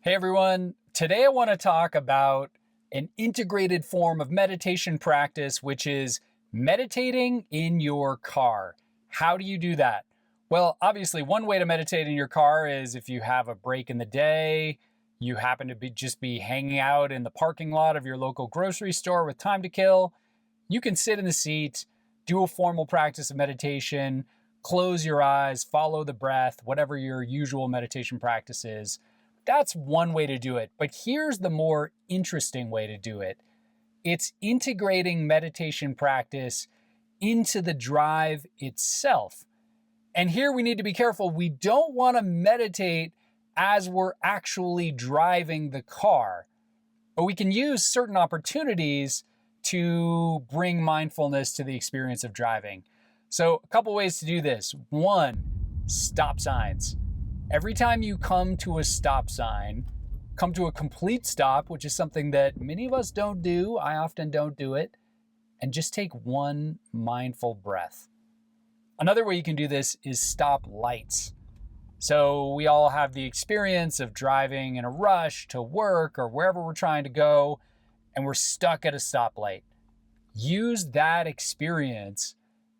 Hey everyone, today I want to talk about an integrated form of meditation practice, which is meditating in your car. How do you do that? Well, obviously, one way to meditate in your car is if you have a break in the day, you happen to just be hanging out in the parking lot of your local grocery store with time to kill, you can sit in the seat, do a formal practice of meditation, close your eyes, follow the breath, whatever your usual meditation practice is. That's one way to do it. But here's the more interesting way to do it. It's integrating meditation practice into the drive itself. And here we need to be careful. We don't want to meditate as we're actually driving the car, but we can use certain opportunities to bring mindfulness to the experience of driving. So a couple ways to do this. One, stop signs. Every time you come to a stop sign, come to a complete stop, which is something that many of us don't do. I often don't do it. And just take one mindful breath. Another way you can do this is stop lights. So we all have the experience of driving in a rush to work or wherever we're trying to go, and we're stuck at a stoplight. Use that experience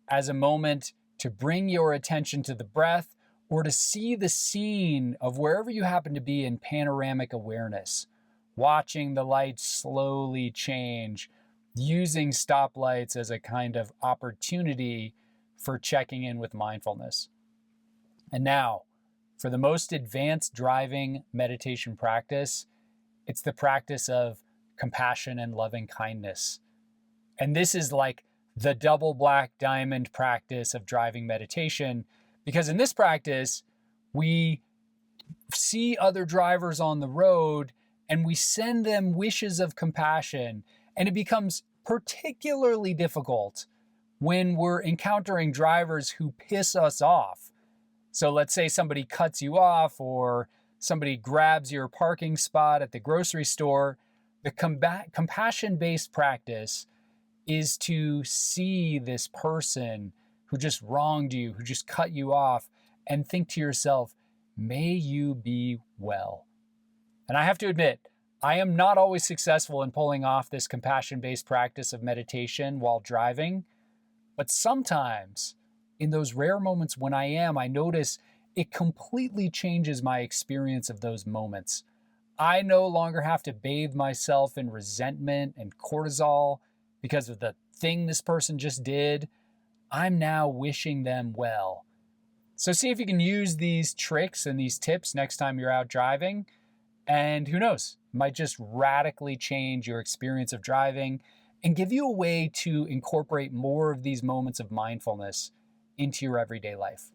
as a moment to bring your attention to the breath or to see the scene of wherever you happen to be in panoramic awareness, watching the lights slowly change, using stoplights as a kind of opportunity for checking in with mindfulness. And now, for the most advanced driving meditation practice, it's the practice of compassion and loving kindness. And this is like the double black diamond practice of driving meditation, because in this practice, we see other drivers on the road and we send them wishes of compassion. And it becomes particularly difficult when we're encountering drivers who piss us off. So let's say somebody cuts you off or somebody grabs your parking spot at the grocery store. The compassion-based practice is to see this person who just wronged you, who just cut you off, and think to yourself, may you be well. And I have to admit, I am not always successful in pulling off this compassion-based practice of meditation while driving, but sometimes in those rare moments when I am, I notice it completely changes my experience of those moments. I no longer have to bathe myself in resentment and cortisol because of the thing this person just did. I'm now wishing them well. So see if you can use these tricks and these tips next time you're out driving. And who knows, it might just radically change your experience of driving and give you a way to incorporate more of these moments of mindfulness into your everyday life.